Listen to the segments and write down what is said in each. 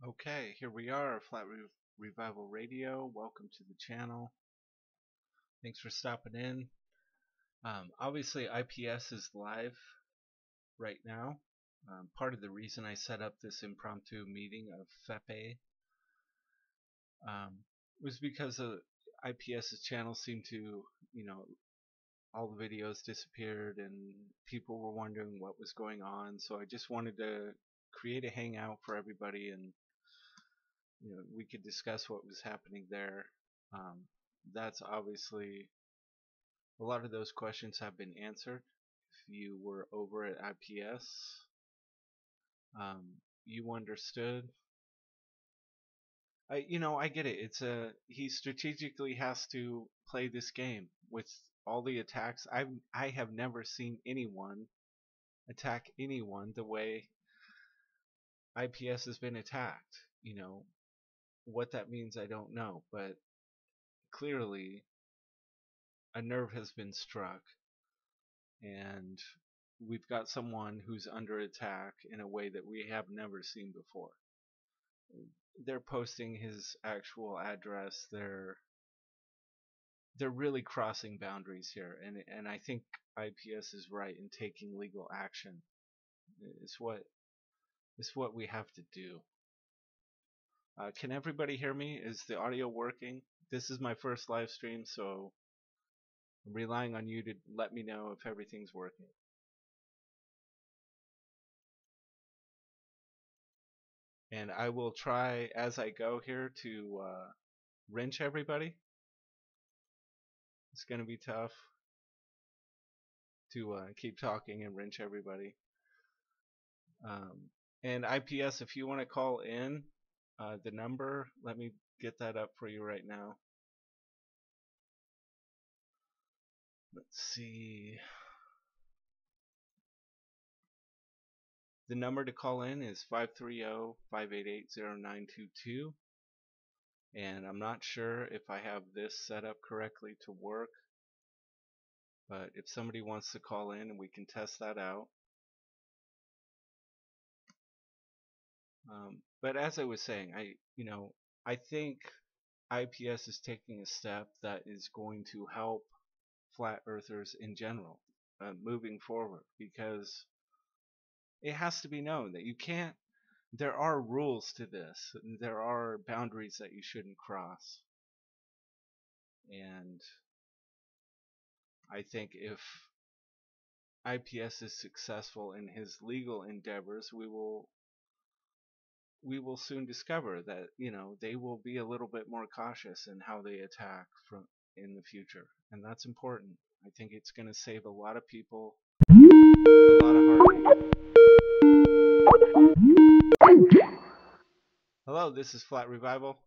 Okay, here we are, Revival Radio. Welcome to the channel. Thanks for stopping in. Obviously, IPS is live right now. Part of the reason I set up this impromptu meeting of FEPE was because IPS's channel seemed to, all the videos disappeared and people were wondering what was going on. So I just wanted to create a hangout for everybody and we could discuss what was happening there. That's obviously a lot of those questions have been answered. If you were over at IPS, you understood. I get it. He strategically has to play this game with all the attacks. I have never seen anyone attack anyone the way IPS has been attacked. What that means I don't know, but clearly a nerve has been struck and we've got someone who's under attack in a way that we have never seen before. They're posting his actual address. They're really crossing boundaries here, and I think IPS is right in taking legal action. It's what we have to do. Can everybody hear me? Is the audio working? This is my first live stream, so I'm relying on you to let me know if everything's working. And I will try as I go here to wrench everybody. It's going to be tough to keep talking and wrench everybody. And IPS, if you want to call in the number, let me get that up for you right now. Let's see. The number to call in is 530-588-0922. And I'm not sure if I have this set up correctly to work, but if somebody wants to call in and we can test that out. But as I was saying, I think IPS is taking a step that is going to help flat earthers in general moving forward, because it has to be known that there are rules to this, and there are boundaries that you shouldn't cross. And I think if IPS is successful in his legal endeavors, we will soon discover that they will be a little bit more cautious in how they attack in the future, and that's important. I think it's going to save a lot of people a lot of heartache. Hello, this is Flat Revival.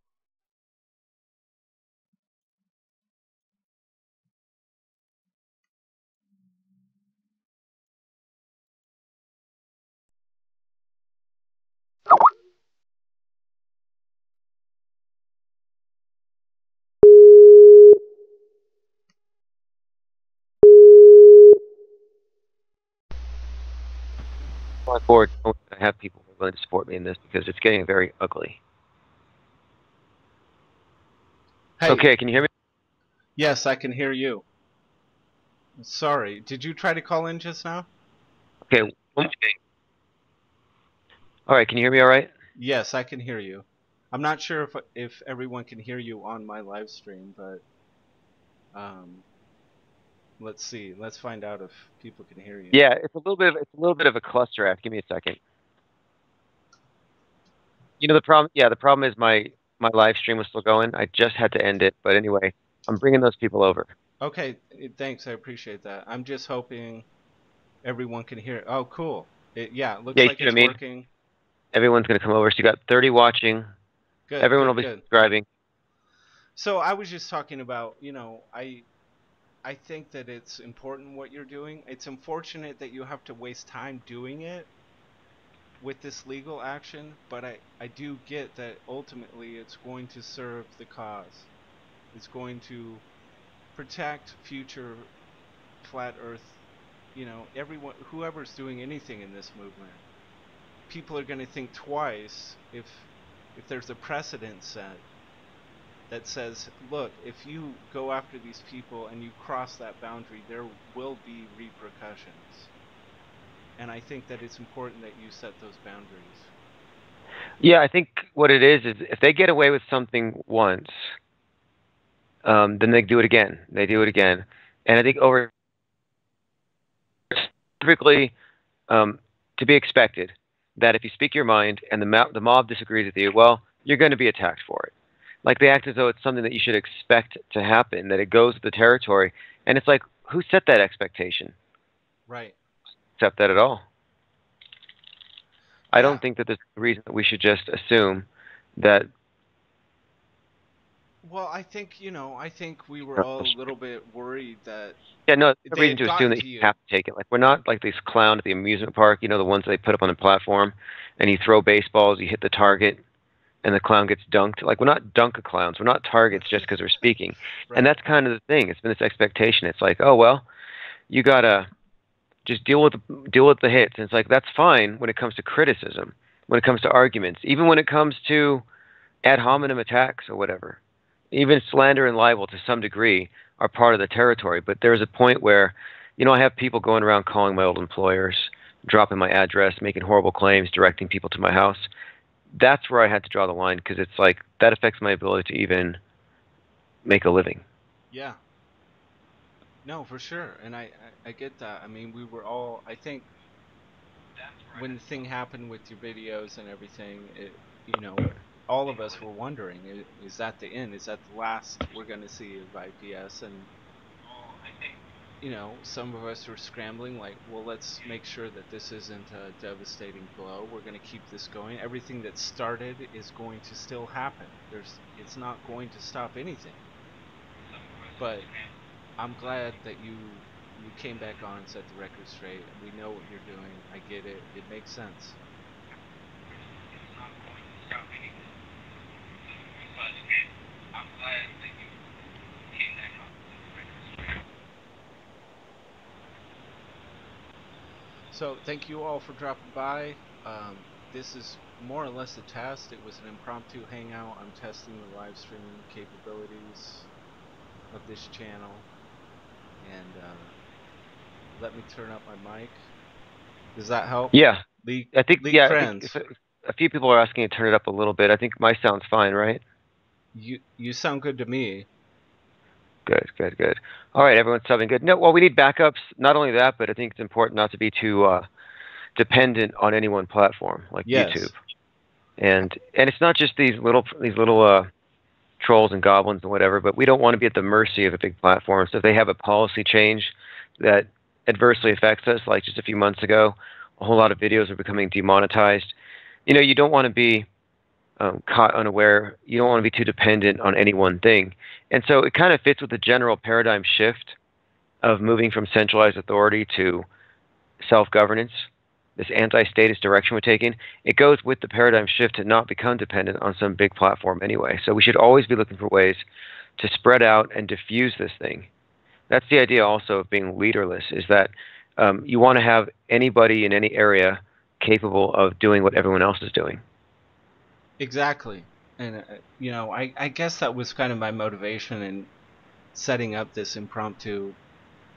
Going forward, I have people who are willing to support me in this because it's getting very ugly. Hey. Okay, can you hear me? Yes, I can hear you. Sorry, did you try to call in just now? Okay. All right, can you hear me all right? Yes, I can hear you. I'm not sure if everyone can hear you on my live stream, but let's see. Let's find out if people can hear you. Yeah, it's a little bit of a cluster app. Give me a second. The problem is my live stream was still going. I just had to end it, but anyway, I'm bringing those people over. Okay, thanks. I appreciate that. I'm just hoping everyone can hear. Oh, cool. It looks like it's working. Everyone's going to come over. So you got 30 watching. Good. Everyone will be subscribing. So I was just talking about, I think that it's important what you're doing. It's unfortunate that you have to waste time doing it with this legal action, but I do get that ultimately it's going to serve the cause. It's going to protect future flat earth, everyone, whoever's doing anything in this movement. People are going to think twice if if there's a precedent set that says, look, if you go after these people and you cross that boundary, there will be repercussions. And I think that it's important that you set those boundaries. Yeah, I think what it is if they get away with something once, then they do it again. They do it again, and I think over typically to be expected that if you speak your mind and the mob disagrees with you, well, you're going to be attacked for it. Like they act as though it's something that you should expect to happen, that it goes with the territory, and it's like who set that expectation? Right. Accept that at all? I Yeah. don't think that there's a reason that we should just assume that. Well, I think we were all a little bit worried that Yeah, no, there's no they reason had to assume gotten that to you you. have to take it. Like we're not like these clown at the amusement park, the ones they put up on the platform, and you throw baseballs, you hit the target, and the clown gets dunked. Like we're not dunk clowns, we're not targets just because we're speaking. And Right. that's kind of the thing. It's been this expectation. It's like, oh well, you gotta just deal with the hits. And it's like that's fine when it comes to criticism, when it comes to arguments, even when it comes to ad hominem attacks or whatever. Even slander and libel to some degree are part of the territory. But there's a point where, I have people going around calling my old employers, dropping my address, making horrible claims, directing people to my house. That's where I had to draw the line because it's like that affects my ability to even make a living. Yeah. No, for sure. And I get that. I mean, we were all, I think when the thing happened with your videos and everything, all of us were wondering, is that the end? Is that the last we're going to see of IPS? And some of us were scrambling, like, well, let's make sure that this isn't a devastating blow. We're going to keep this going. Everything that started is going to still happen. It's not going to stop anything. But I'm glad that you came back on and set the record straight. We know what you're doing. I get it. It makes sense. So thank you all for dropping by. This is more or less a test. It was an impromptu hangout. I'm testing the live streaming capabilities of this channel, and let me turn up my mic. Does that help? Yeah, League I think League yeah, I think friends, if a few people are asking to turn it up a little bit. I think my sound's fine, right? you sound good to me. Good, good, good. All right, everyone's subbing good. No, well, we need backups. Not only that, but I think it's important not to be too dependent on any one platform like YouTube. Yes, And it's not just these little trolls and goblins and whatever, but we don't want to be at the mercy of a big platform. So if they have a policy change that adversely affects us, like just a few months ago, a whole lot of videos are becoming demonetized. You don't want to be caught unaware. You don't want to be too dependent on any one thing. And so it kind of fits with the general paradigm shift of moving from centralized authority to self-governance, this anti-statist direction we're taking. It goes with the paradigm shift to not become dependent on some big platform anyway. So we should always be looking for ways to spread out and diffuse this thing. That's the idea also of being leaderless, is that you want to have anybody in any area capable of doing what everyone else is doing. exactly. And I guess that was kind of my motivation in setting up this impromptu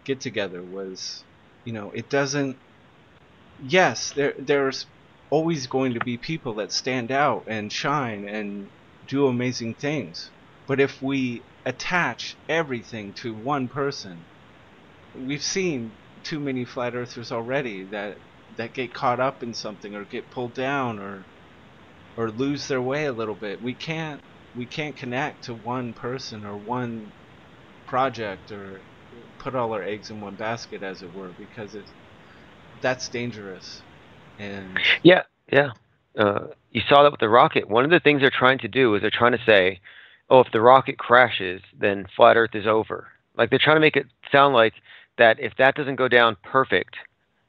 get together was, it doesn't. Yes, there's always going to be people that stand out and shine and do amazing things. But if we attach everything to one person, we've seen too many flat earthers already that get caught up in something or get pulled down or lose their way a little bit. We can't connect to one person or one project or put all our eggs in one basket, as it were, because that's dangerous. And Yeah, yeah. You saw that with the rocket. One of the things they're trying to do is they're trying to say, oh, if the rocket crashes, then flat Earth is over. Like they're trying to make it sound like that if that doesn't go down perfect,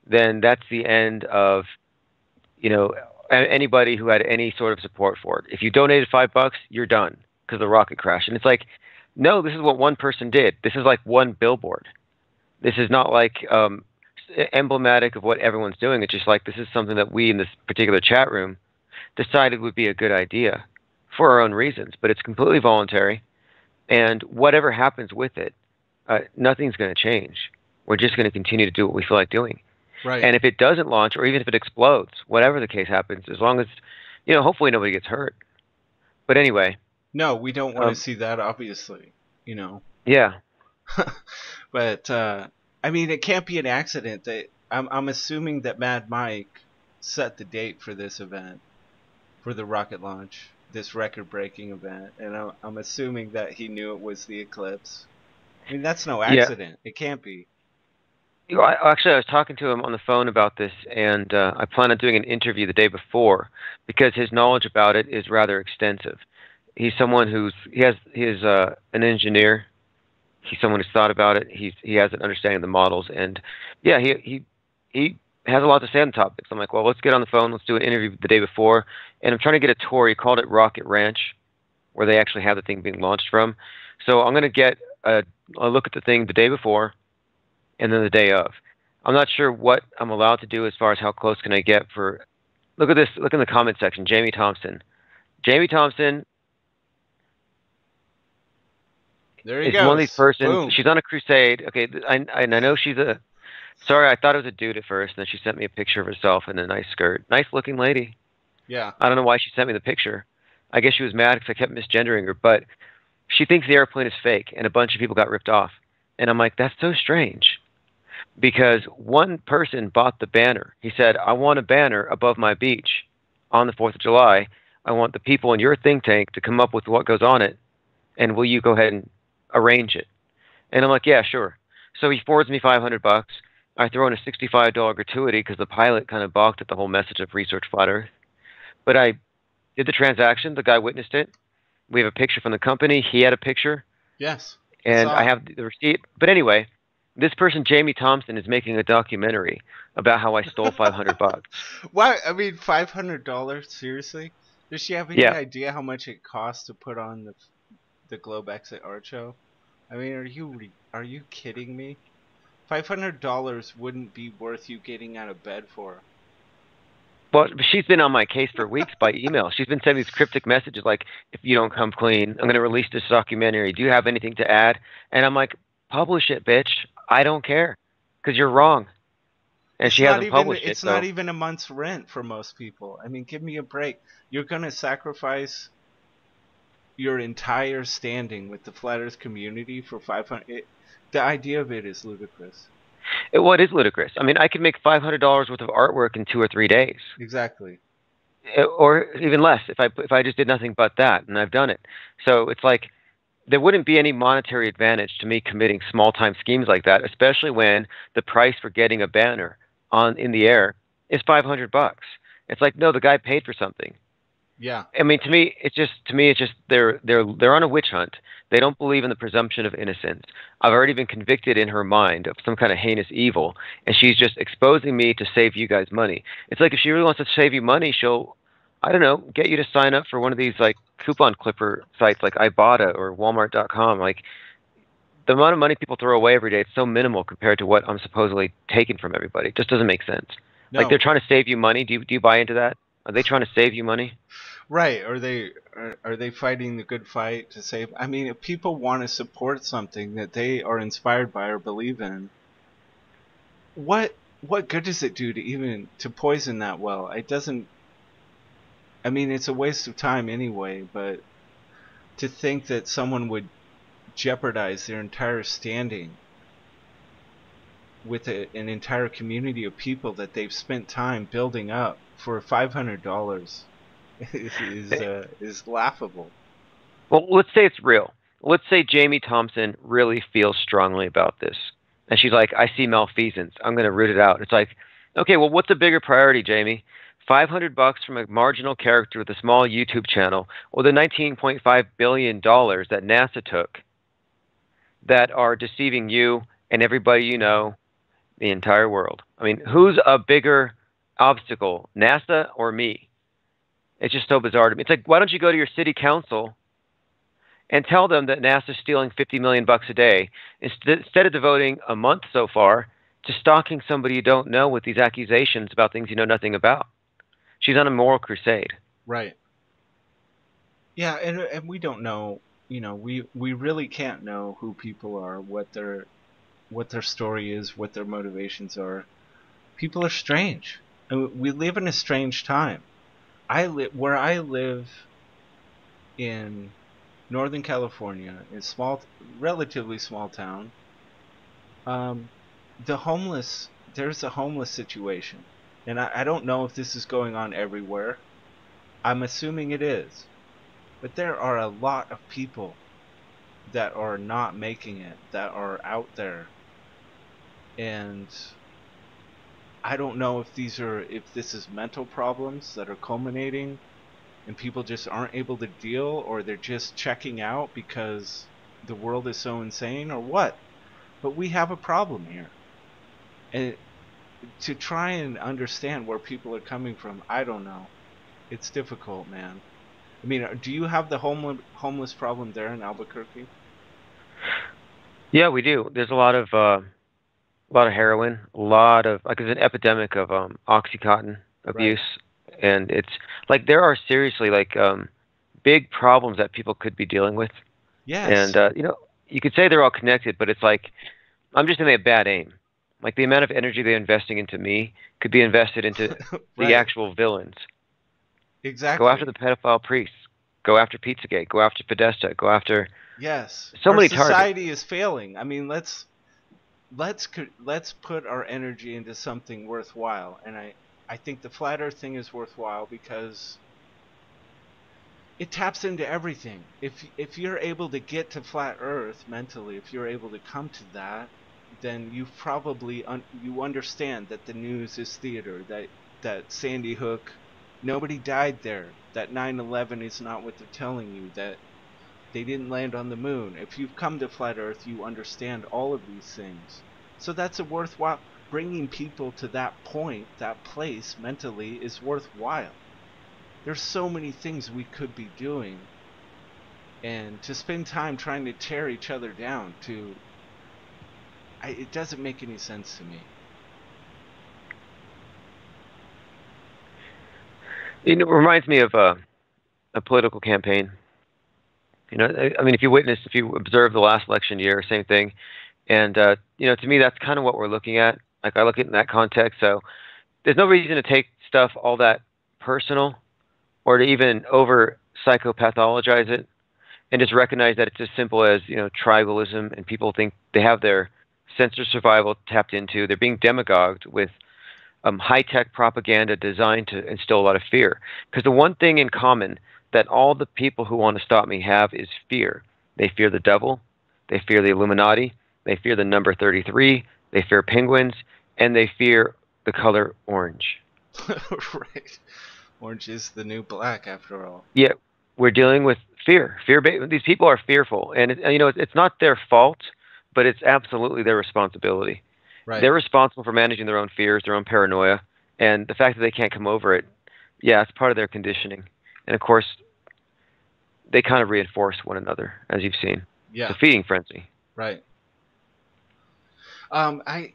then that's the end of, you know, anybody who had any sort of support for it. If you donated $5, you're done because the rocket crashed. And it's like, no, this is what one person did. This is like one billboard. This is not like emblematic of what everyone's doing. It's just like this is something that we in this particular chat room decided would be a good idea. for our own reasons, but it's completely voluntary. And whatever happens with it, nothing's going to change. We're just going to continue to do what we feel like doing. Right. And if it doesn't launch, or even if it explodes, whatever the case happens, as long as, hopefully nobody gets hurt. But anyway, No, we don't want to see that, obviously. Yeah. But I mean, it can't be an accident that I'm assuming that Mad Mike set the date for this event, for the rocket launch, this record-breaking event, and I'm assuming that he knew it was the eclipse. I mean, that's no Yeah. accident. It can't be. Actually, I was talking to him on the phone about this, and I plan on doing an interview the day before because his knowledge about it is rather extensive. He's someone he's an engineer. He's someone who's thought about it. He has an understanding of the models, and yeah, he has a lot to say on the topics. I'm like, well, let's get on the phone. Let's do an interview the day before, and I'm trying to get a tour. He called it Rocket Ranch, where they actually have the thing being launched from. So I'm going to get a look at the thing the day before, and then the day of. I'm not sure what I'm allowed to do as far as how close can I get for. Look at this. Look in the comment section. Jamie Thompson. Jamie Thompson There he is goes. one of these persons. Boom. She's on a crusade. Okay, I know she's a. Sorry, I thought it was a dude at first, and then she sent me a picture of herself in a nice skirt. Nice looking lady. Yeah. I don't know why she sent me the picture. I guess she was mad because I kept misgendering her, but she thinks the airplane is fake, and a bunch of people got ripped off. And I'm like, that's so strange. Because one person bought the banner. He said, I want a banner above my beach on the 4th of July. I want the people in your think tank to come up with what goes on it, and will you go ahead and arrange it? And I'm like, yeah, sure. So he forwards me $500. I throw in a $65 gratuity because the pilot kind of balked at the whole message of research flat Earth. But I did the transaction. The guy witnessed it. We have a picture from the company. He had a picture. Yes. And I have the receipt. But anyway, this person, Jamie Thompson, is making a documentary about how I stole $500. Why? I mean, $500? Seriously? Does she have any Yeah. idea how much it costs to put on the Globe Exit Art Show? I mean, are you kidding me? $500 wouldn't be worth you getting out of bed for. Well, she's been on my case for weeks by email. She's been sending these cryptic messages like, if you don't come clean, I'm going to release this documentary. Do you have anything to add? And I'm like, publish it, bitch. I don't care because you're wrong. And she hasn't published it. It's not even a month's rent for most people. I mean, give me a break. You're going to sacrifice your entire standing with the Flat Earth community for 500. The idea of it is ludicrous. It is ludicrous. I mean, I could make $500 worth of artwork in 2 or 3 days. Exactly. Or even less if I just did nothing but that, and I've done it. So it's like there wouldn't be any monetary advantage to me committing small-time schemes like that, especially when the price for getting a banner in the air is $500. It's like, no, the guy paid for something. Yeah. I mean, to me, it's just they're on a witch hunt. They don't believe in the presumption of innocence. I've already been convicted in her mind of some kind of heinous evil, and she's just exposing me to save you guys money. It's like if she really wants to save you money, she'll, I don't know, get you to sign up for one of these like coupon clipper sites like Ibotta or Walmart.com. Like the amount of money people throw away every day, it's so minimal compared to what I'm supposedly taking from everybody. It just doesn't make sense. No. Like they're trying to save you money. Do you buy into that? Are they trying to save you money? Right. Are they fighting the good fight to save? I mean, if people want to support something that they are inspired by or believe in, what good does it do to poison that well? It doesn't. I mean, it's a waste of time anyway, but to think that someone would jeopardize their entire standing with an entire community of people that they've spent time building up for $500 is laughable. Well, let's say it's real. Let's say Jamie Thompson really feels strongly about this, and she's like, "I see malfeasance. I'm going to root it out." It's like, okay, well, what's a bigger priority, Jamie? $500 from a marginal character with a small YouTube channel, or the $19.5 billion that NASA took, that are deceiving you and everybody you know, the entire world. I mean, who's a bigger obstacle, NASA or me? It's just so bizarre to me. It's like, why don't you go to your city council and tell them that NASA's stealing $50 million a day instead of devoting a month so far to stalking somebody you don't know with these accusations about things you know nothing about? She's on a moral crusade. Right. Yeah, and we don't know, we really can't know who people are, what their story is, what their motivations are. People are strange. And we live in a strange time. Where I live in Northern California, in a relatively small town. Um, there's a homeless situation, and I don't know if this is going on everywhere. I'm assuming it is, but there are a lot of people that are not making it, that are out there, and I don't know if this is mental problems that are culminating and people just aren't able to deal, or they're just checking out because the world is so insane, or what. But we have a problem here. And to try and understand where people are coming from, I don't know. It's difficult, man. I mean, do you have the homeless problem there in Albuquerque? Yeah, we do. There's a lot of heroin, a lot of like there's an epidemic of oxycontin Right. abuse, and it's like there are seriously like big problems that people could be dealing with, and Yes. you could say they're all connected, but it's like I'm just in a bad aim. Like the amount of energy they're investing into me could be invested into the Right. actual villains. Go after Exactly. the pedophile priests. Go after Pizzagate. Go after Podesta. Go after Yes. so Our many targets. society is failing. I mean, let's put our energy into something worthwhile. And I think the flat earth thing is worthwhile because it taps into everything. If you're able to get to flat earth mentally, if you're able to come to that, then you understand that the news is theater, that Sandy Hook, nobody died there, that 9/11 is not what they're telling you, that they didn't land on the moon. If you've come to flat earth, you understand all of these things. So that's a worthwhile, bringing people to that point, that place mentally is worthwhile. There's so many things we could be doing, and to spend time trying to tear each other down it doesn't make any sense to me. It reminds me of a political campaign. I mean, if you observe the last election year, same thing. And to me, that's kind of what we're looking at. Like I look at it in that context. So there's no reason to take stuff all that personal or to even over psychopathologize it, and just recognize that it's as simple as tribalism, and people think they have their sense of survival tapped into. They're being demagogued with high tech propaganda designed to instill a lot of fear. Because the one thing in common that all the people who want to stop me have is fear. They fear the devil, they fear the Illuminati, they fear the number 33, they fear penguins, and they fear the color orange. Right. Orange is the new black after all. Yet we're dealing with fear. These people are fearful, and it's not their fault, but it's absolutely their responsibility. They're Right. responsible for managing their own fears, their own paranoia, and the fact that they can't come over it. Yeah, it's part of their conditioning, and of course, they kind of reinforce one another, as you've seen. It's a Yeah. feeding frenzy. Right. I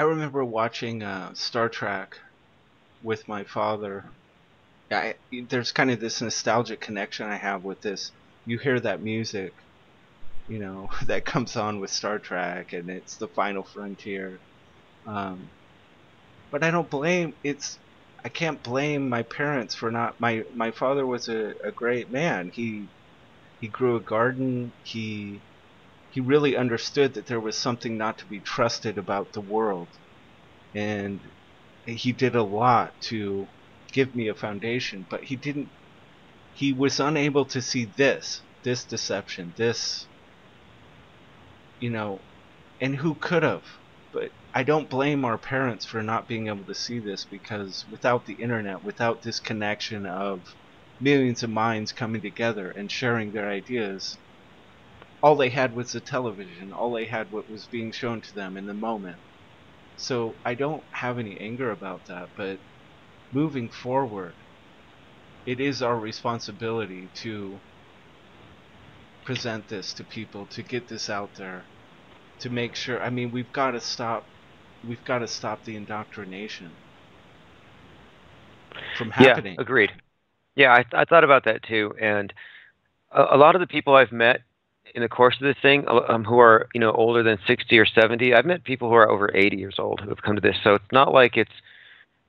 remember watching Star Trek with my father. There's kind of this nostalgic connection I have with this. You hear that music, that comes on with Star Trek, and it's the final frontier. Um, but I can't blame my parents for not. My father was a great man. He grew a garden. He really understood that there was something not to be trusted about the world, and he did a lot to give me a foundation. But he was unable to see this deception, this, you know, and who could have? But I don't blame our parents for not being able to see this, because without the internet, without this connection of millions of minds coming together and sharing their ideas, all they had was the television. All they had what was being shown to them in the moment. So I don't have any anger about that, but moving forward, it is our responsibility to present this to people, to get this out there, to make sure. I mean, we've got to stop the indoctrination from Yeah, happening. agreed. Yeah, I thought about that too, and a lot of the people I've met in the course of this thing, who are older than 60 or 70, I've met people who are over 80 years old who have come to this. So it's not like it's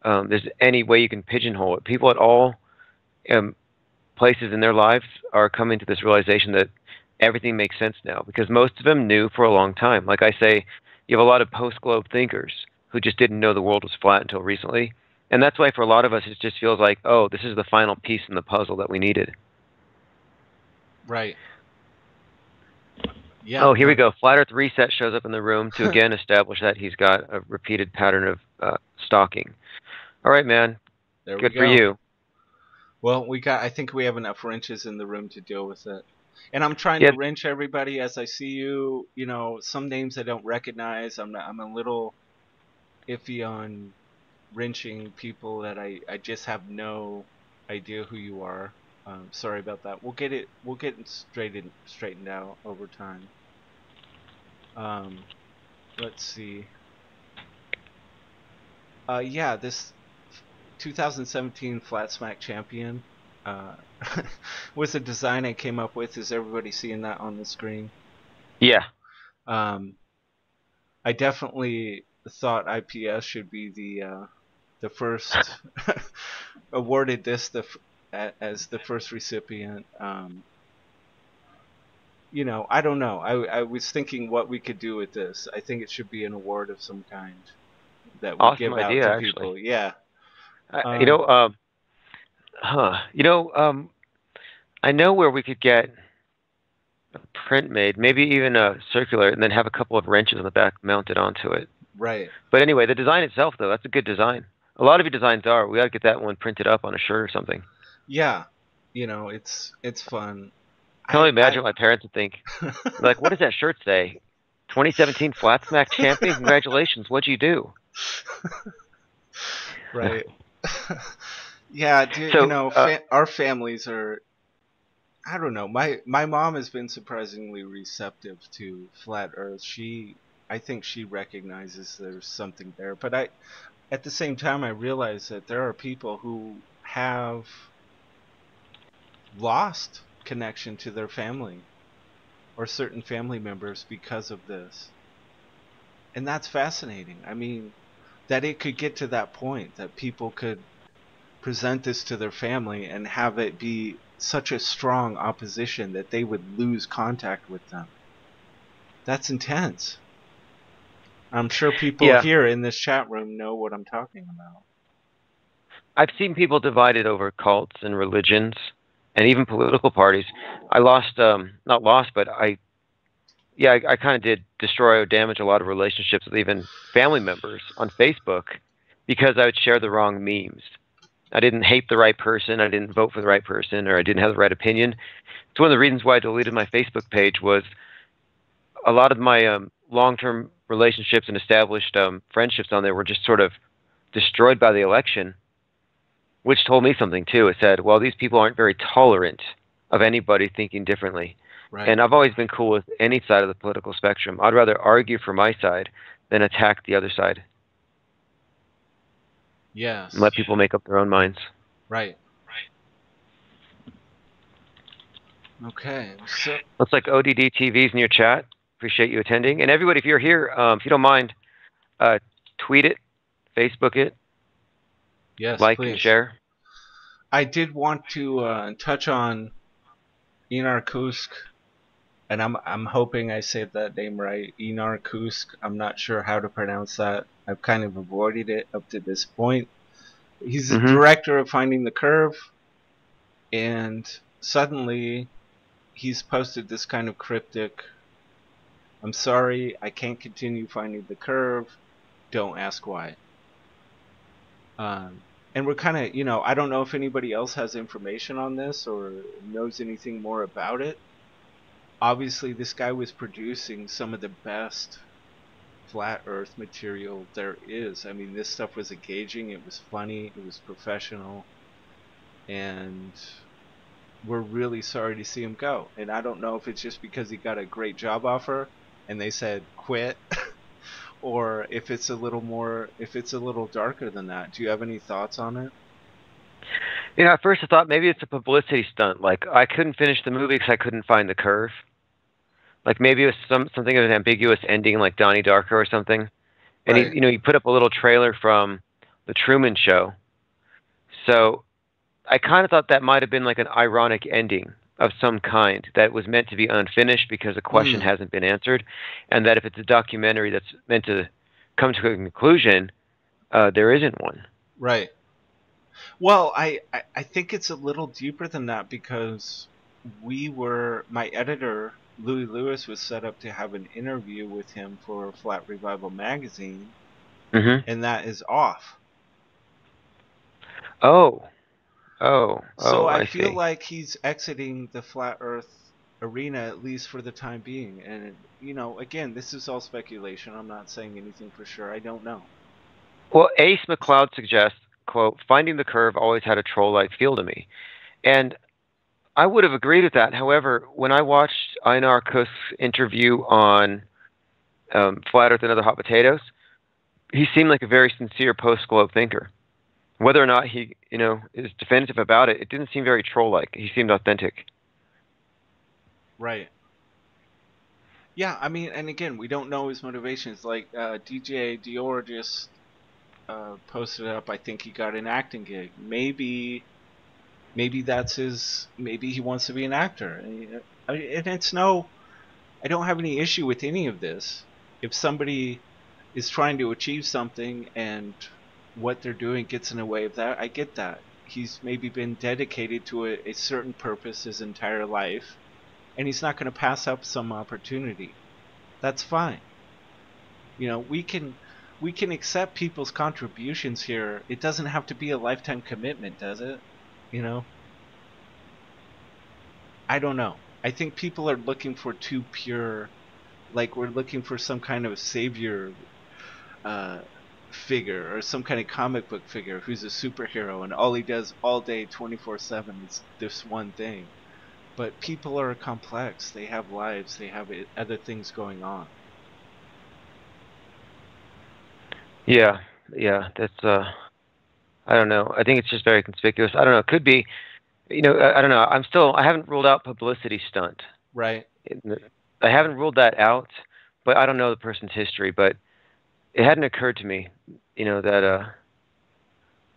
there's any way you can pigeonhole it. People at all um, places in their lives are coming to this realization that everything makes sense now because most of them knew for a long time. Like I say, you have a lot of post-globe thinkers who just didn't know the world was flat until recently. And that's why for a lot of us it just feels like, oh, this is the final piece in the puzzle that we needed. Right. Yeah. Oh, here we No. go. Flat Earth Reset shows up in the room to again establish that he's got a repeated pattern of stalking. All right, man. There we Good for go. you. Well, I think we have enough wrenches in the room to deal with it. And I'm trying to Yeah, wrench everybody as I see you. Some names I don't recognize. I'm a little iffy on wrenching people that I just have no idea who you are. Sorry about that. We'll get it straightened out over time. Um, let's see. Yeah, this 2017 Flat Smack Champion uh, was a design I came up with. Is everybody seeing that on the screen? yeah. Um, I definitely thought IPS should be the first awarded this as the first recipient. I don't know. I was thinking what we could do with this. I think it should be an award of some kind that we Awesome give out idea, to actually. people. Yeah. I, you Um, know, huh? I know where we could get a print made, maybe even a circular, and then have a couple of wrenches on the back mounted onto it. right. But anyway, the design itself, though, that's a good design. A lot of your designs are. We got to get that one printed up on a shirt or something. Yeah. It's fun. I can only I imagine what my parents would think. Like, what does that shirt say? 2017 Flat Smack Champion? Congratulations. What'd you do? right. Yeah, So, our families are. I don't know. My mom has been surprisingly receptive to flat Earth. I think she recognizes there's something there, but at the same time, I realize that there are people who have lost connection to their family or certain family members because of this, and that's fascinating. I mean, that it could get to that point that people could present this to their family and have it be such a strong opposition that they would lose contact with them. That's intense. I'm sure people yeah, here in this chat room know what I'm talking about. I've seen people divided over cults and religions and even political parties. I lost, not lost, but I kind of did destroy or damage a lot of relationships with even family members on Facebook because I would share the wrong memes. I didn't hate the right person, I didn't vote for the right person, or I didn't have the right opinion. It's one of the reasons why I deleted my Facebook page was a lot of my long-term relationships and established friendships on there were just sort of destroyed by the election, which told me something too. It said, well, these people aren't very tolerant of anybody thinking differently. Right. And I've always been cool with any side of the political spectrum. I'd rather argue for my side than attack the other side and Yes. let people make up their own minds. Right. Okay. So, Looks like ODD TV's in your chat. Appreciate you attending. And everybody, if you're here, if you don't mind, uh, tweet it, Facebook it, yes, like and please. share. I did want to touch on Inar Kusk, and I'm hoping I said that name right. Inar Kusk. I'm not sure how to pronounce that. I've kind of avoided it up to this point. He's the Mm-hmm. director of Finding the Curve, and suddenly he's posted this kind of cryptic, "I'm sorry, I can't continue finding the curve. Don't ask why." Um, and we're kind of, I don't know if anybody else has information on this or knows anything more about it. Obviously, this guy was producing some of the best flat earth material there is. I mean, this stuff was engaging, it was funny, it was professional, and we're really sorry to see him go. And I don't know if it's just because he got a great job offer and they said quit, or if it's a little darker than that. Do you have any thoughts on it? At first I thought maybe it's a publicity stunt. Like I couldn't finish the movie because I couldn't find the curve. Like maybe it was something of an ambiguous ending, like Donnie Darko or something. And Right. he put up a little trailer from the Truman Show. So I kind of thought that might have been like an ironic ending of some kind that was meant to be unfinished because a question Mm, hasn't been answered, and that if it's a documentary that's meant to come to a conclusion, there isn't one. right. Well, I think it's a little deeper than that because my editor, Louis Lewis, was set up to have an interview with him for Flat Revival magazine, Hmm. and that is off. Oh, So I I feel see. like he's exiting the flat Earth arena at least for the time being. And again, this is all speculation. I'm not saying anything for sure. I don't know. Well, Ace McLeod suggests, quote, finding the curve always had a troll-like feel to me. And I would have agreed with that. However, when I watched Einar Kusk's interview on Flat Earth and Other Hot Potatoes, he seemed like a very sincere post-globe thinker. Whether or not he, is definitive about it, it didn't seem very troll-like. He seemed authentic. Right. Yeah, I mean, and again, we don't know his motivations. Like DJ Dior just posted up. I think he got an acting gig. Maybe that's his. Maybe he wants to be an actor. And it's no. I don't have any issue with any of this. If somebody is trying to achieve something and what they're doing gets in the way of that, I get that. He's maybe been dedicated to a certain purpose his entire life, and he's not going to pass up some opportunity. That's fine. We can accept people's contributions here. It doesn't have to be a lifetime commitment, does it? You know, I don't know. I think people are looking for too pure, like we're looking for some kind of savior uh, figure or some kind of comic book figure who's a superhero and all he does all day 24/7 is this one thing. But people are complex. They have lives. They have other things going on. Yeah, yeah, that's I don't know. I think it's just very conspicuous. I don't know. It could be, I don't know. I haven't ruled out publicity stunt. Right? I haven't ruled that out, but I don't know the person's history. But it hadn't occurred to me, that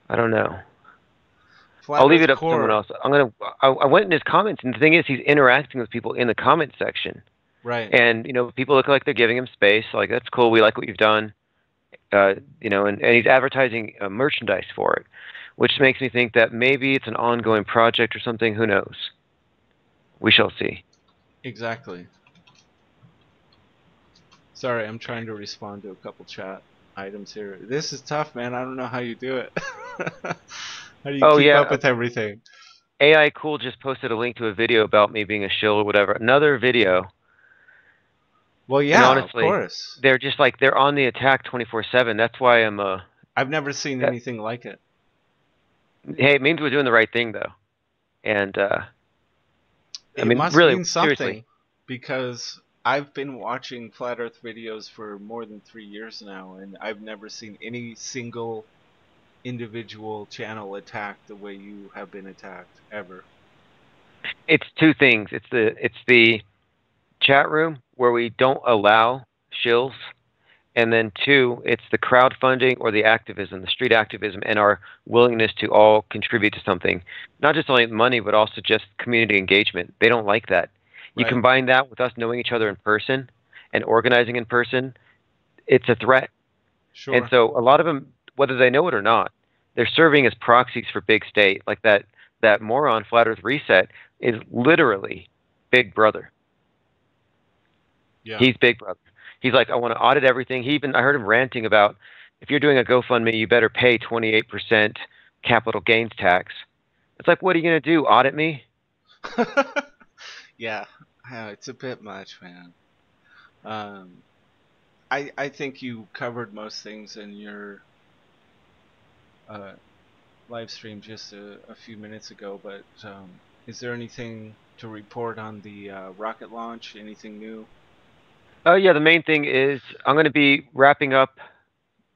I don't know. Flat I'll leave Earth it up to someone core. else. I went in his comments, and the thing is, he's interacting with people in the comment section, Right. and people look like they're giving him space. Like that's cool. We like what you've done. And he's advertising merchandise for it, which makes me think that maybe it's an ongoing project or something. Who knows? We shall see. Exactly. Sorry, I'm trying to respond to a couple chat items here. This is tough, man. I don't know how you do it. How do you Oh keep yeah, up with everything? AI Cool just posted a link to a video about me being a shill or whatever. Another video, Well, and yeah, of honestly, course. they're just like they're on the attack 24/7. That's why I'm I've never seen that, anything like it. hey, it means we're doing the right thing though. And I It mean, must really, mean seriously, something because I've been watching flat Earth videos for more than 3 years now, and I've never seen any single individual channel attacked the way you have been attacked ever. it's two things. It's the chat room where we don't allow shills. And then two, it's the crowdfunding or the activism, the street activism, and our willingness to all contribute to something. Not just only money, but also just community engagement. They don't like that. You Right? combine that with us knowing each other in person and organizing in person, it's a threat. And Sure. so a lot of them, whether they know it or not, they're serving as proxies for big state. Like that moron Flat Earth Reset is literally Big Brother. Yeah. He's Big Brother. He's like, I want to audit everything. I heard him ranting about if you're doing a GoFundMe, you better pay 28% capital gains tax. It's like, what are you going to do? Audit me? Yeah. It's a bit much, man. Um, I think you covered most things in your uh, live stream just a few minutes ago, but is there anything to report on the rocket launch? Anything new? Oh, yeah. The main thing is I'm going to be wrapping up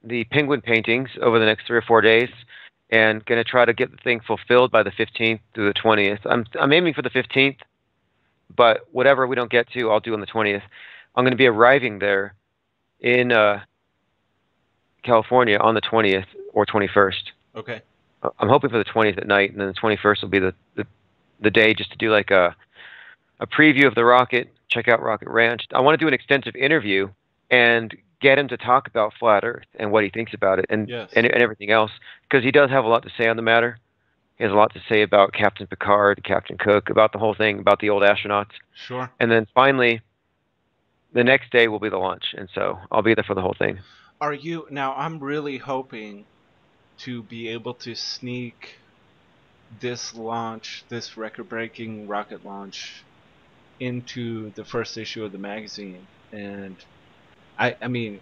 the penguin paintings over the next 3 or 4 days, and going to try to get the thing fulfilled by the 15th through the 20th. I'm aiming for the 15th, but whatever we don't get to, I'll do on the 20th. I'm going to be arriving there in California on the 20th or 21st. Okay. I'm hoping for the 20th at night, and then the 21st will be the day just to do like a preview of the rocket, check out Rocket Ranch. I want to do an extensive interview and get him to talk about flat Earth and what he thinks about it and Yes. and everything else, because he does have a lot to say on the matter. He has a lot to say about Captain Picard, Captain Cook, about the whole thing, about the old astronauts. Sure. And then finally, the next day will be the launch, and so I'll be there for the whole thing. Are you now? I'm really hoping to be able to sneak this launch, this record-breaking rocket launch, into the first issue of the magazine. And I mean,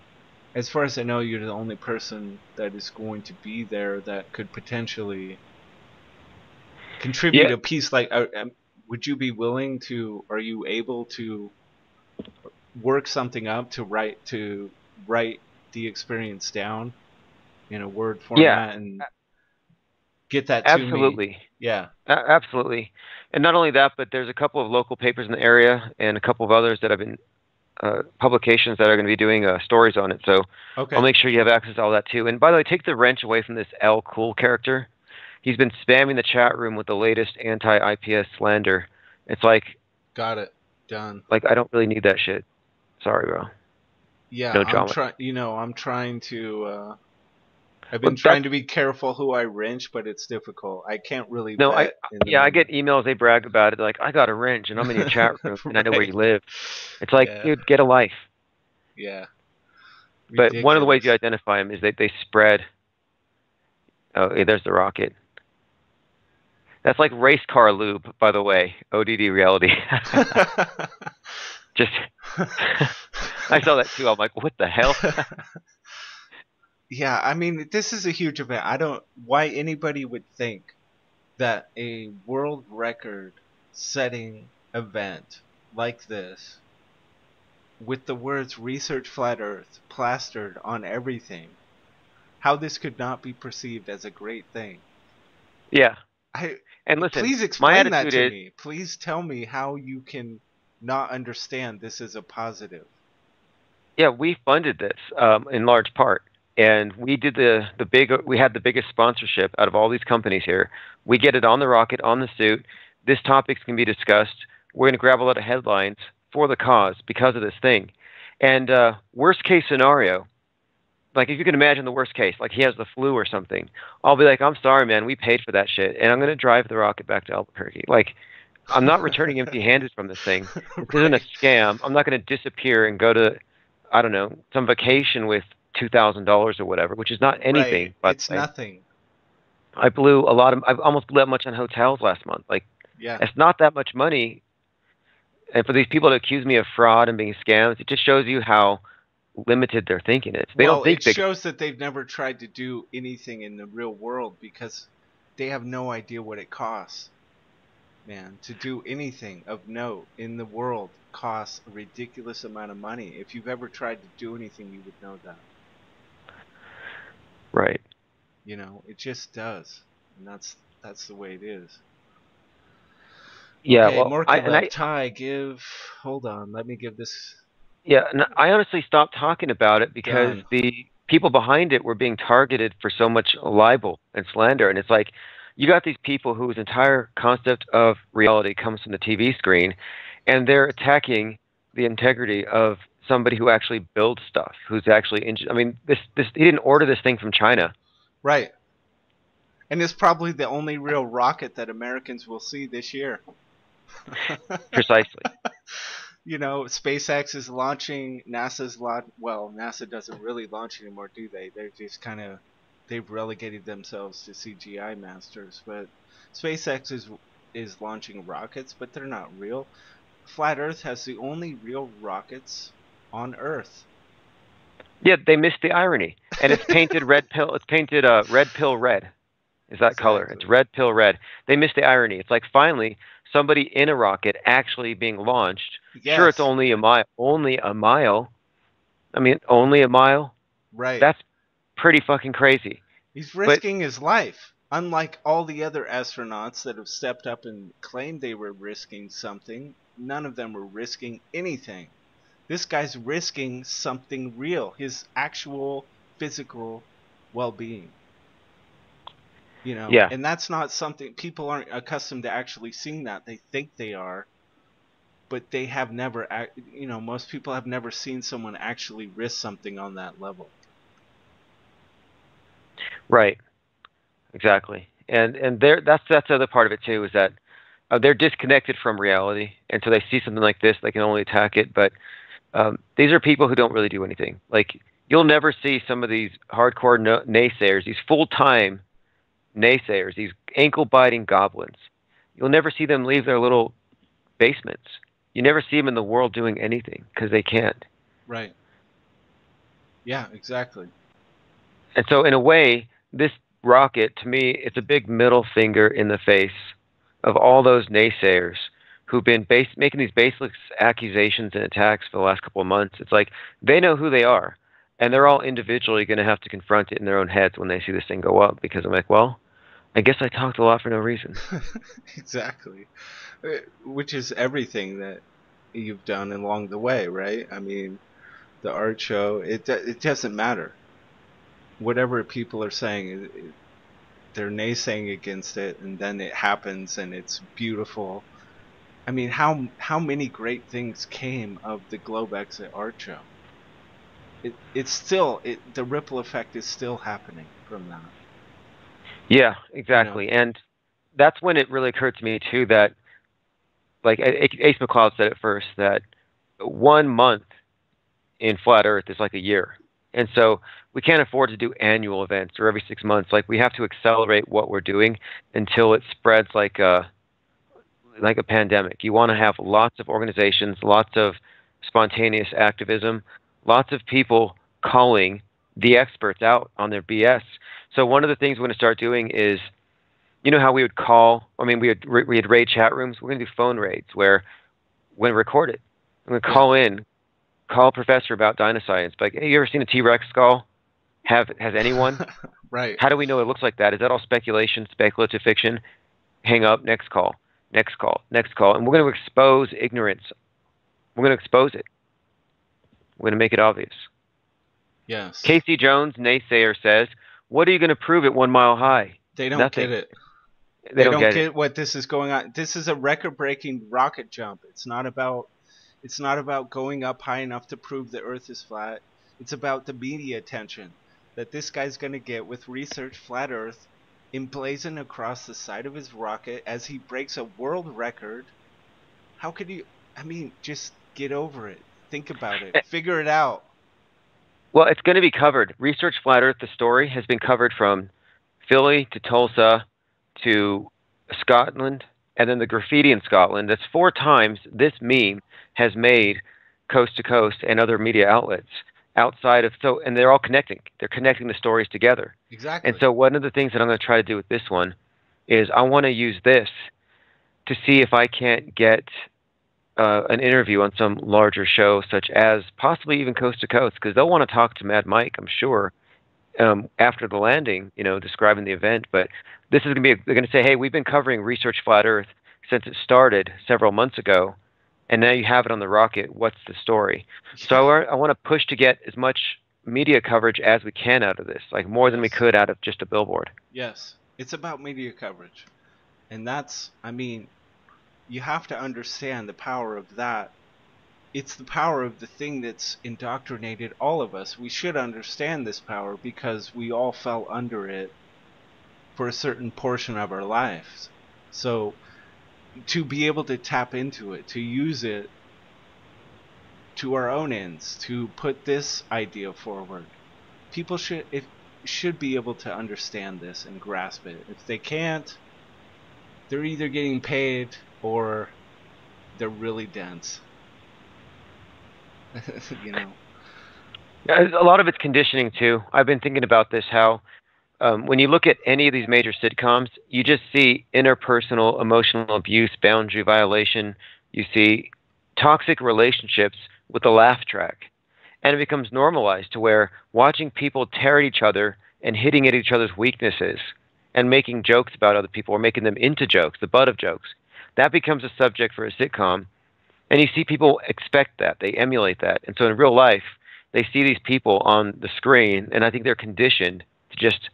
as far as I know, you're the only person that is going to be there that could potentially contribute Yeah, a piece like. Would you be willing to? Are you able to work something up to write the experience down in a Word yeah, format and get that to me? absolutely. Yeah. Absolutely. And not only that, but there's a couple of local papers in the area and a couple of others that have been publications that are going to be doing stories on it. So I'll Okay. make sure you have access to all that too. And by the way, take the wrench away from this L Cool character. He's been spamming the chat room with the latest anti-IPS slander. It's Got it. Done. like I don't really need that shit. Sorry, bro. Yeah, No I'm drama. trying. I'm trying to. I've been But trying that's to be careful who I wrench, but it's difficult. I can't really no, vet in the I get moment. emails. They brag about it. Like I got a wrench and I'm in your chat room and I know where Right. you live. It's like, Yeah. dude, get a life. Yeah. But one of the ways you Ridiculous. identify them is they spread. Oh, hey, there's the rocket. That's like race car lube, by the way. ODD reality. Just, I saw that too. I'm like, what the hell? Yeah, I mean, this is a huge event. I don't why anybody would think that a world record setting event like this with the words research flat earth plastered on everything, how this could not be perceived as a great thing. Yeah. I And listen, Please my explain that attitude to is, me. Please tell me how you can not understand this is a positive. yeah, we funded this in large part, and we did we had the biggest sponsorship out of all these companies here. We get it on the rocket, on the suit. This topics can be discussed. We're going to grab a lot of headlines for the cause because of this thing. And worst case scenario, like if you can imagine the worst case, like he has the flu or something, I'll be like, I'm sorry, man, we paid for that shit, and I'm going to drive the rocket back to Albuquerque. Like, I'm not returning empty-handed from this thing. This isn't a Right. scam. I'm not going to disappear and go to, I don't know, some vacation with $2,000 or whatever, which is not Right. anything, by It's the way. nothing. I've almost blew that much on hotels last month. Like, Yeah. it's not that much money. And for these people to accuse me of fraud and being scams, it just shows you how limited their thinking is. They don't Well, think it big. shows that they've never tried to do anything in the real world because they have no idea what it costs. Man, to do anything of note in the world costs a ridiculous amount of money. If you've ever tried to do anything, you would know that. Right. It just does. And that's the way it is. Yeah, Okay, well, I and Morkalep, I Ty, hold on, let me give this yeah, and I honestly stopped talking about it because done. the people behind it were being targeted for so much libel and slander, and it's like you got these people whose entire concept of reality comes from the TV screen, and they're attacking the integrity of somebody who actually builds stuff, who's actually I mean, this he didn't order this thing from China. Right. And it's probably the only real rocket that Americans will see this year. Precisely. SpaceX is launching. Well, NASA doesn't really launch anymore, do they? They're just they've relegated themselves to CGI masters. But SpaceX is launching rockets, but they're not real. Flat Earth has the only real rockets on Earth. Yeah, they missed the irony, and it's painted red pill. It's painted red pill red. Is that color? It's Exactly. red pill red. They missed the irony. It's like finally somebody in a rocket actually being launched. Sure, it's Yes. only a mile. Only a mile. I mean, only a mile. Right. That's pretty fucking crazy. He's But risking his life. Unlike all the other astronauts that have stepped up and claimed they were risking something, none of them were risking anything. This guy's risking something real, his actual physical well-being. Yeah, And that's not something people aren't accustomed to actually seeing that. They think they are, but they have never, most people have never seen someone actually risk something on that level. right. Exactly. And that's the other part of it too, is that they're disconnected from reality, and so they see something like this, they can only attack it. But these are people who don't really do anything. Like, you'll never see some of these hardcore naysayers, these full-time naysayers, these ankle-biting goblins. You'll never see them leave their little basements. You never see them in the world doing anything because they can't. Right. Yeah, exactly. And so, in a way, this rocket, to me, it's a big middle finger in the face of all those naysayers who've been making these baseless accusations and attacks for the last couple of months. It's like they know who they are, and they're all individually going to have to confront it in their own heads when they see this thing go up. Because I'm like, well, I guess I talked a lot for no reason. Exactly. Which is everything that you've done along the way, right? I mean, the art show, it doesn't matter. Whatever people are saying, they're naysaying against it, and then it happens, and it's beautiful. I mean, how many great things came of the Globe Exit art show? It's still the ripple effect is still happening from that. Yeah, You know. exactly. And that's when it really occurred to me too that, like Ace McCloud said it first, that 1 month in flat Earth is like a year. And so we can't afford to do annual events or every 6 months. Like, we have to accelerate what we're doing until it spreads like a pandemic. You want to have lots of organizations, lots of spontaneous activism, lots of people calling the experts out on their BS. So one of the things we're going to start doing is, you know how we would call, I mean, we had raid chat rooms. We're going to do phone raids where, when recorded, I'm going to Yeah. call a professor about dinoscience. Like, hey, you ever seen a T-Rex skull? Has anyone? Right. How do we know it looks like that? Is that all speculation, speculative fiction? Hang up, next call, next call, next call. And we're going to expose ignorance. We're going to expose it. We're going to make it obvious. Yes. Casey Jones, naysayer, says, what are you going to prove at 1 mile high? They don't get Nothing. it. They They don't don't get it. get what this is going on. This is a record-breaking rocket jump. It's not about going up high enough to prove the Earth is flat. It's about the media attention that this guy's going to get with research flat Earth emblazoned across the side of his rocket as he breaks a world record. How could you? I mean, just get over it. Think about it. Figure it out. Well, it's going to be covered. Research Flat Earth, the story, has been covered from Philly to Tulsa to Scotland, and then the graffiti in Scotland. That's 4 times this meme has made coast to coast and other media outlets outside of, so, and they're all connecting. They're connecting the stories together. And Exactly. so one of the things that I'm going to try to do with this one is I want to use this to see if I can't get an interview on some larger show, such as possibly even Coast to Coast, because they'll want to talk to Mad Mike, I'm sure, after the landing, describing the event. But this is going to be, they're going to say, hey, we've been covering Research Flat Earth since it started several months ago, and now you have it on the rocket. What's the story? So I want to push to get as much media coverage as we can out of this, like more than we Yes. could out of just a billboard. Yes. It's about media coverage. And I mean, you have to understand the power of that. It's the power of the thing that's indoctrinated all of us. We should understand this power because we all fell under it for a certain portion of our lives. So to be able to tap into it, to use it to our own ends, to put this idea forward, people should be able to understand this and grasp it. If they can't, they're either getting paid or they're really dense. you know. A lot of it's conditioning too. I've been thinking about this, how when you look at any of these major sitcoms, you just see interpersonal emotional abuse, boundary violation. You see toxic relationships with the laugh track. And it becomes normalized to where watching people tear at each other and hitting at each other's weaknesses and making jokes about other people or making them into jokes, the butt of jokes. That becomes a subject for a sitcom, and you see people expect that. They emulate that. And so in real life, they see these people on the screen, and I think they're conditioned to just,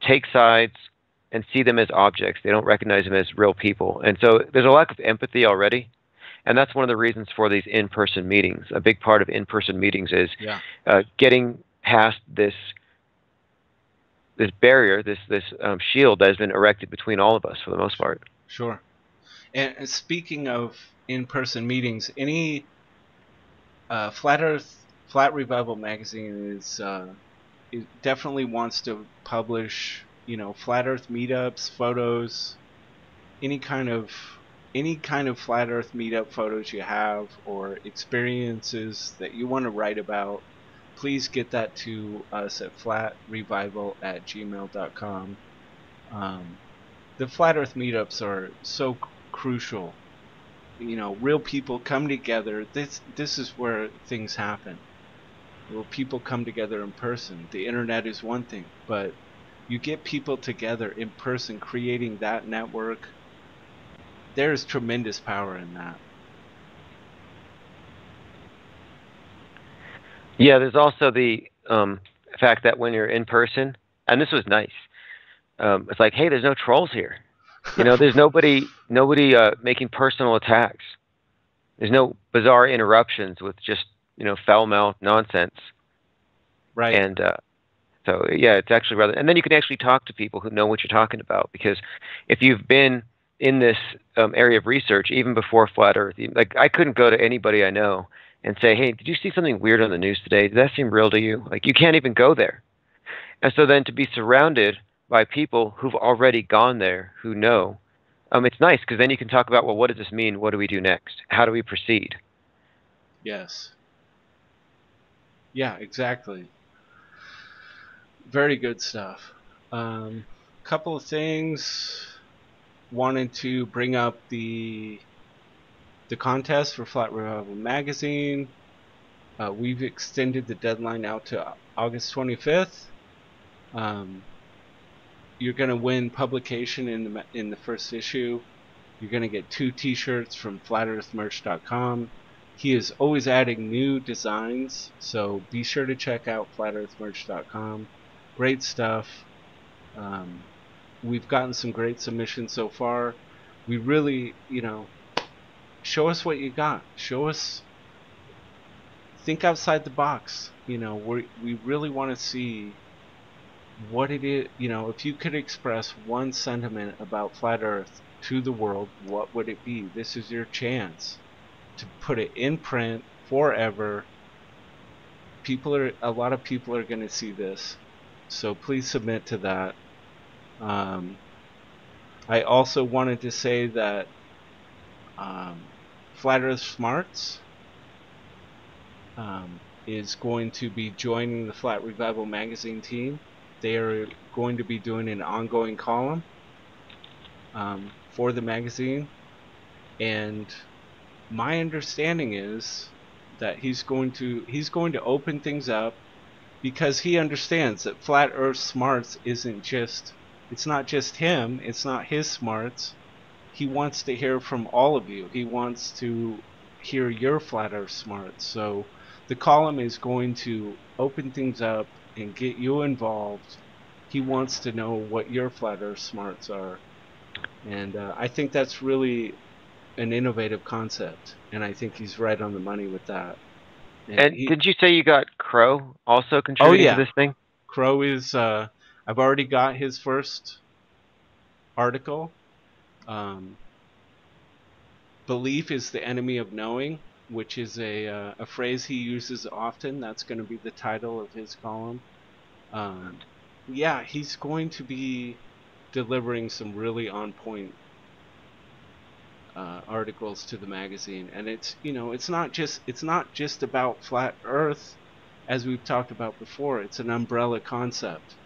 take sides and see them as objects. They don't recognize them as real people. And so there's a lack of empathy already. And that's one of the reasons for these in-person meetings. A big part of in-person meetings is Yeah. getting past this barrier, this shield that has been erected between all of us for the most part. Sure. And speaking of in-person meetings, any Flat Revival magazine it definitely wants to publish, Flat Earth meetups, photos, any kind of Flat Earth meetup photos you have or experiences that you want to write about. Please get that to us at flatrevival@gmail.com. The Flat Earth meetups are so crucial. Real people come together. This is where things happen. Where people come together in person. The internet is one thing, but you get people together in person, creating that network. There's tremendous power in that. Yeah, there's also the fact that when you're in person, and this was nice, it's like, hey, there's no trolls here. There's nobody making personal attacks. There's no bizarre interruptions with just foul mouth nonsense. Right. And so yeah, it's actually rather. And then you can actually talk to people who know what you're talking about, because if you've been in this area of research even before Flat Earth, like I couldn't go to anybody I know and say, hey, did you see something weird on the news today? Did that seem real to you? Like you can't even go there. And so then to be surrounded by people who've already gone there, who know, it's nice because then you can talk about, well, what does this mean? What do we do next? How do we proceed? Yes. Yeah, exactly. Very good stuff. Couple of things. Wanted to bring up the contest for Flat Revival magazine. We've extended the deadline out to August 25th. You're gonna win publication in the first issue. You're gonna get 2 T-shirts from FlatEarthMerch.com. He is always adding new designs, so be sure to check out FlatEarthMerch.com. Great stuff. We've gotten some great submissions so far. We really, show us what you got. Show us. Think outside the box. We really want to see what it is. If you could express one sentiment about Flat Earth to the world, what would it be? This is your chance to put it in print forever. A lot of people are going to see this, so please submit to that. I also wanted to say that Flat Earth Smarts is going to be joining the Flat Revival magazine team. They are going to be doing an ongoing column for the magazine, and my understanding is that he's going to open things up, because he understands that Flat Earth Smarts it's not just him, it's not his smarts. He wants to hear from all of you. He wants to hear your Flat Earth smarts. So the column is going to open things up and get you involved. He wants to know what your Flat Earth smarts are. And I think that's really an innovative concept. And I think he's right on the money with that. And did you say you got Crow also contributing to this thing? Crow is, I've already got his first article. Belief is the enemy of knowing, which is a phrase he uses often. That's going to be the title of his column. Yeah, he's going to be delivering some really on point articles to the magazine, and it's not just about Flat Earth, as we've talked about before. It's an umbrella concept.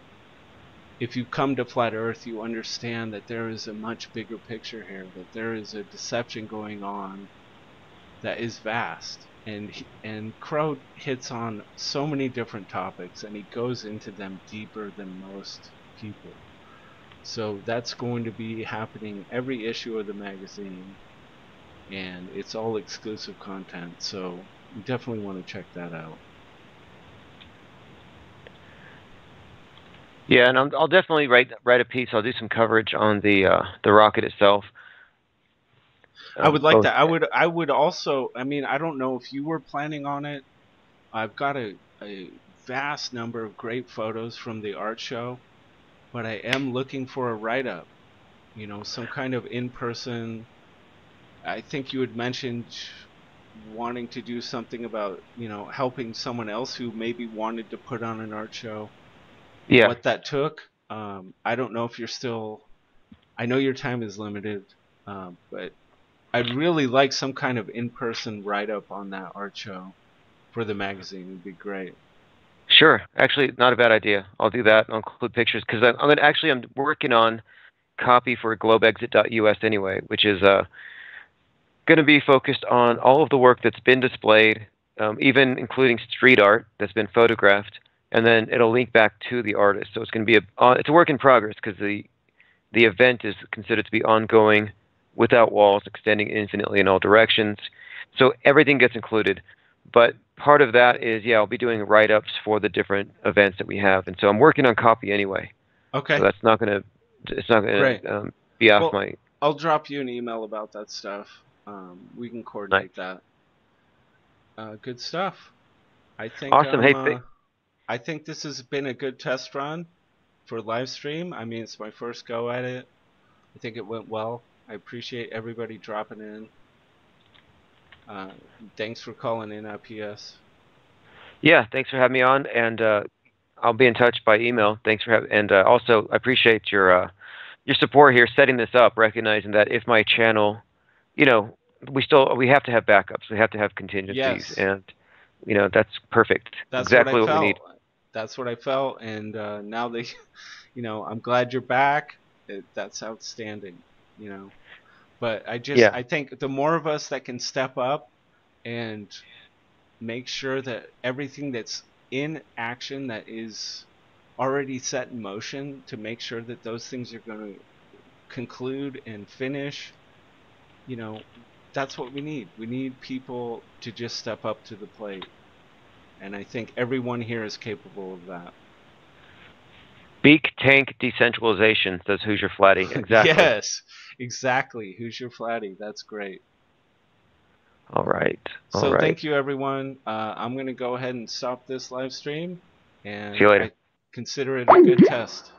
If you come to Flat Earth, you understand that there is a much bigger picture here, that there is a deception going on that is vast. And Crow hits on so many different topics, and he goes into them deeper than most people. So that's going to be happening every issue of the magazine, and it's all exclusive content. So you definitely want to check that out. Yeah, and I'll definitely write a piece. I'll do some coverage on the rocket itself. I would like Both. that. I would also. I mean, I don't know if you were planning on it. I've got a vast number of great photos from the art show, but I am looking for a write up. Some kind of in person. I think you had mentioned wanting to do something about, helping someone else who maybe wanted to put on an art show. Yeah, What that took, I don't know if you're still. I know your time is limited, but I'd really like some kind of in person write up on that art show for the magazine. It'd be great. sure. Actually, not a bad idea. I'll do that. I'll include pictures because I'm working on copy for globeexit.us anyway, which is going to be focused on all of the work that's been displayed, even including street art that's been photographed, and then it'll link back to the artist. So it's going to be it's a work in progress because the event is considered to be ongoing, without walls, extending infinitely in all directions. So everything gets included. But part of that is, yeah, I'll be doing write-ups for the different events that we have, and so I'm working on copy anyway. So Okay, that's not gonna, it's not great. gonna be off Well, my I'll drop you an email about that stuff. We can night. coordinate that. Good stuff. I think Awesome. Hey, I think this has been a good test run for live stream. I mean, it's my first go at it. I think it went well. I appreciate everybody dropping in. Uh, Thanks for calling in, IPS. yeah, thanks for having me on, and I'll be in touch by email. Thanks for having, and also I appreciate your support here, setting this up, recognizing that if my channel, you know, we have to have backups, we have to have contingencies, Yes, and that's perfect, that's what I exactly what we need. felt. That's what I felt, and now they, I'm glad you're back. That's outstanding. You know, but Yeah, I think the more of us that can step up and make sure that everything that's in action that is already set in motion, to make sure that those things are going to conclude and finish, you know, that's what we need. We need people to just step up to the plate. And I think everyone here is capable of that. beak tank decentralization, says Hoosier Flatty. Exactly. Yes, exactly. Who's your flatty? That's great. All right, all So right. thank you, everyone. I'm going to go ahead and stop this live stream, See and you later. I consider it a good test.